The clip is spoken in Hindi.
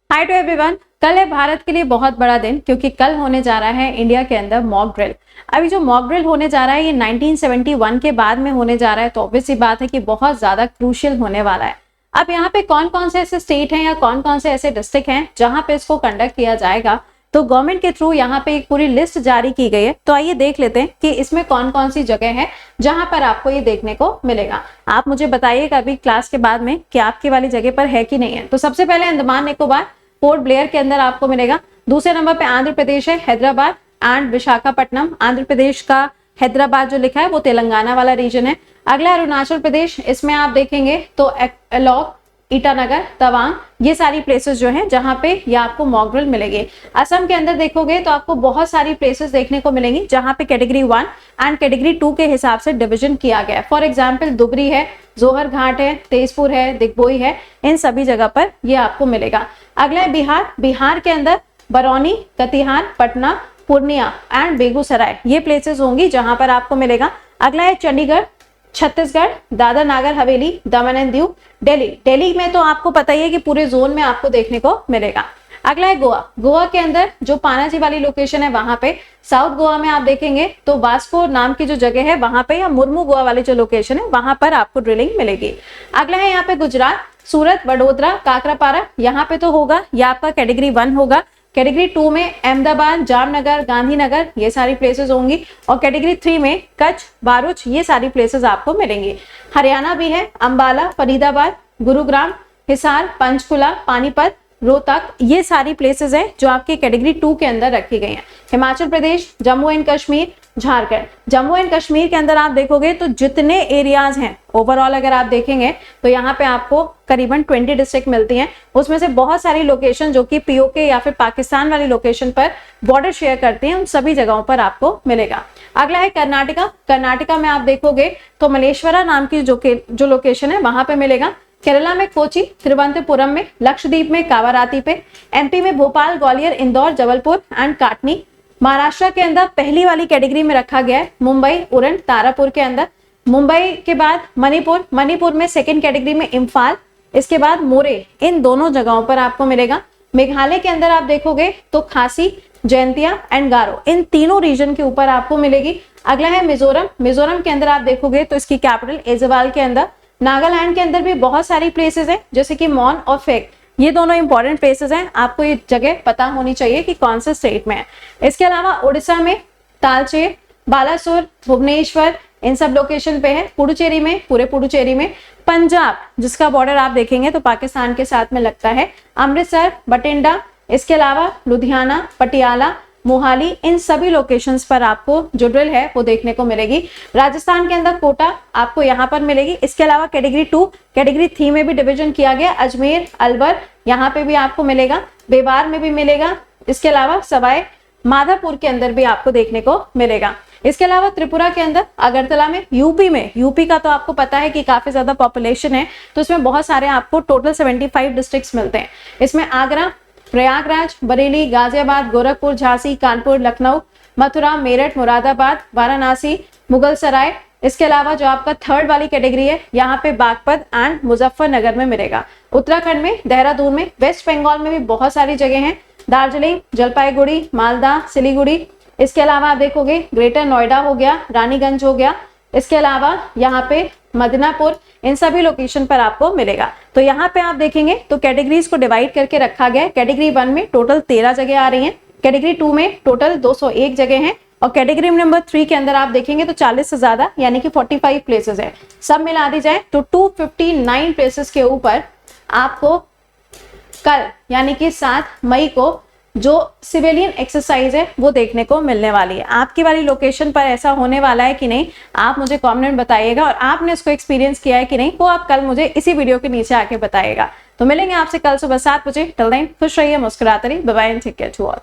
Hi to everyone. कल है भारत के लिए बहुत बड़ा दिन, क्योंकि कल होने जा रहा है इंडिया के अंदर मॉक ड्रिल। अभी जो मॉक ड्रिल होने जा रहा है ये 1971 के बाद में होने जा रहा है, तो ऑब्वियस सी बात है कि बहुत ज्यादा क्रूशियल होने वाला है। अब यहाँ पे कौन कौन से ऐसे स्टेट हैं या कौन कौन से ऐसे डिस्ट्रिक्ट हैं जहां पे इसको कंडक्ट किया जाएगा, तो गवर्नमेंट के थ्रू यहाँ पे एक पूरी लिस्ट जारी की गई है। तो आइए देख लेते हैं कि इसमें कौन कौन सी जगह है जहां पर आपको ये देखने को मिलेगा। आप मुझे बताइएगा अभी क्लास के बाद में कि आपकी वाली जगह पर है कि नहीं है। तो सबसे पहले अंडमान निकोबार पोर्ट ब्लेयर के अंदर आपको मिलेगा। दूसरे नंबर पे आंध्र प्रदेश है, हैदराबाद एंड विशाखापट्टनम। आंध्र प्रदेश का हैदराबाद जो लिखा है वो तेलंगाना वाला रीजन है। अगला अरुणाचल प्रदेश, इसमें आप देखेंगे तो एलॉग, ईटानगर, तवांग, ये सारी प्लेसेस जो हैं जहां पे ये आपको मॉक ड्रिल मिलेगी। असम के अंदर देखोगे तो आपको बहुत सारी प्लेसेस देखने को मिलेंगी जहां पे कैटेगरी 1 एंड कैटेगरी 2 के हिसाब से डिवीजन किया गया है। फॉर एग्जांपल दुबरी है, जोहर घाट है, तेजपुर है, दिग्बोई है, इन सभी जगह पर ये आपको मिलेगा। अगला है बिहार। बिहार के अंदर बरौनी, कटिहार, पटना, पूर्णिया एंड बेगूसराय, ये प्लेसेस होंगी जहां पर आपको मिलेगा। अगला है चंडीगढ़, छत्तीसगढ़, दादर नागर हवेली, दमन एंड दीव, दिल्ली। दिल्ली में तो आपको पता ही है कि पूरे जोन में आपको देखने को मिलेगा। अगला है गोवा। गोवा के अंदर जो पानाजी वाली लोकेशन है वहां पे, साउथ गोवा में आप देखेंगे तो वास्को नाम की जो जगह है वहां पे, या मुर्मू गोवा वाली जो लोकेशन है वहां पर आपको ड्रिलिंग मिलेगी। अगला है यहाँ पे गुजरात, सूरत, वडोदरा, काकरापारा, यहाँ पे तो होगा, ये आपका कैटेगरी 1 होगा। कैटेगरी 2 में अहमदाबाद, जामनगर, गांधीनगर, ये सारी प्लेसेस होंगी। और कैटेगरी 3 में कच्छ, बारूच, ये सारी प्लेसेस आपको मिलेंगी। हरियाणा भी है, अंबाला, फरीदाबाद, गुरुग्राम, हिसार, पंचकुला, पानीपत, रोहतक, ये सारी प्लेसेस हैं जो आपके कैटेगरी 2 के अंदर रखी गई हैं। हिमाचल प्रदेश, जम्मू एंड कश्मीर, झारखंड। जम्मू एंड कश्मीर के अंदर आप देखोगे तो जितने एरियाज हैं ओवरऑल अगर आप देखेंगे तो यहाँ पे आपको करीबन 20 डिस्ट्रिक्ट मिलती हैं। उसमें से बहुत सारी लोकेशन जो कि पीओके या फिर पाकिस्तान वाली लोकेशन पर बॉर्डर शेयर करती हैं, उन सभी जगहों पर आपको मिलेगा। अगला है कर्नाटका। कर्नाटका में आप देखोगे तो मलेश्वरा नाम की जो लोकेशन है वहां पे मिलेगा। केरला में कोची, तिरुवनंतपुरम में, लक्षद्वीप में कावाराती पे, एमपी में भोपाल, ग्वालियर, इंदौर, जबलपुर एंड काटनी। महाराष्ट्र के अंदर पहली वाली कैटेगरी में रखा गया है मुंबई, उरण, तारापुर के अंदर। मुंबई के बाद मणिपुर, मणिपुर में सेकंड कैटेगरी में इम्फाल, इसके बाद मोरे, इन दोनों जगहों पर आपको मिलेगा। मेघालय के अंदर आप देखोगे तो खासी, जयंतिया एंड गारो, इन तीनों रीजन के ऊपर आपको मिलेगी। अगला है मिजोरम। मिजोरम के अंदर आप देखोगे तो इसकी कैपिटल एजवाल के अंदर। नागालैंड के अंदर भी बहुत सारी प्लेसेस हैं जैसे कि मॉन और फेक, ये दोनों इंपॉर्टेंट प्लेसेस हैं, आपको ये जगह पता होनी चाहिए कि कौन से स्टेट में है। इसके अलावा उड़ीसा में तालचेर, बालासोर, भुवनेश्वर, इन सब लोकेशन पे है। पुडुचेरी में, पूरे पुडुचेरी में। पंजाब जिसका बॉर्डर आप देखेंगे तो पाकिस्तान के साथ में लगता है, अमृतसर, बठिंडा, इसके अलावा लुधियाना, पटियाला, मोहाली, इन सभी लोकेशंस पर आपको जो ड्रिल है वो देखने को मिलेगी। राजस्थान के अंदर कोटा आपको यहाँ पर मिलेगी। इसके अलावा कैटेगरी 2, कैटेगरी 3 में भी डिवीजन किया गया, अजमेर, अलवर, यहाँ पे भी आपको मिलेगा, बेवार में भी मिलेगा। इसके अलावा सवाई माधोपुर के अंदर भी आपको देखने को मिलेगा। इसके अलावा त्रिपुरा के अंदर, अगरतला में, यूपी में, यूपी का तो आपको पता है कि काफी ज्यादा पॉपुलेशन है, तो इसमें बहुत सारे आपको टोटल 75 डिस्ट्रिक्ट्स मिलते हैं। इसमें आगरा, प्रयागराज, बरेली, गाजियाबाद, गोरखपुर, झांसी, कानपुर, लखनऊ, मथुरा, मेरठ, मुरादाबाद, वाराणसी, मुगलसराय। इसके अलावा जो आपका थर्ड वाली कैटेगरी है यहाँ पे बागपत एंड मुजफ्फरनगर में मिलेगा। उत्तराखंड में, देहरादून में, वेस्ट बंगाल में भी बहुत सारी जगह हैं, दार्जिलिंग, जलपाईगुड़ी, मालदा, सिलीगुड़ी। इसके अलावा आप देखोगे ग्रेटर नोएडा हो गया, रानीगंज हो गया, इसके अलावा यहाँ पे मदनापुर, इन सभी लोकेशन पर आपको मिलेगा। तो यहाँ पे आप देखेंगे तो कैटेगरीज को डिवाइड करके रखा गया है। कैटेगरी 1 में टोटल 13 जगह आ रही हैं, कैटेगरी 2 में टोटल 201 जगह हैं, और कैटेगरी नंबर 3 के अंदर आप देखेंगे तो 40 से ज्यादा यानी कि 45 प्लेसेस है। सब मिला दी जाए तो 259 प्लेसेस के ऊपर आपको कल यानी कि 7 मई को जो सिविलियन एक्सरसाइज है वो देखने को मिलने वाली है। आपकी वाली लोकेशन पर ऐसा होने वाला है कि नहीं, आप मुझे कमेंट में बताइएगा, और आपने इसको एक्सपीरियंस किया है कि नहीं वो आप कल मुझे इसी वीडियो के नीचे आके बताइएगा। तो मिलेंगे आपसे कल सुबह 7 बजे। टिल देन खुश रहिए, मुस्कुराते रहिए, bye bye and take care to all.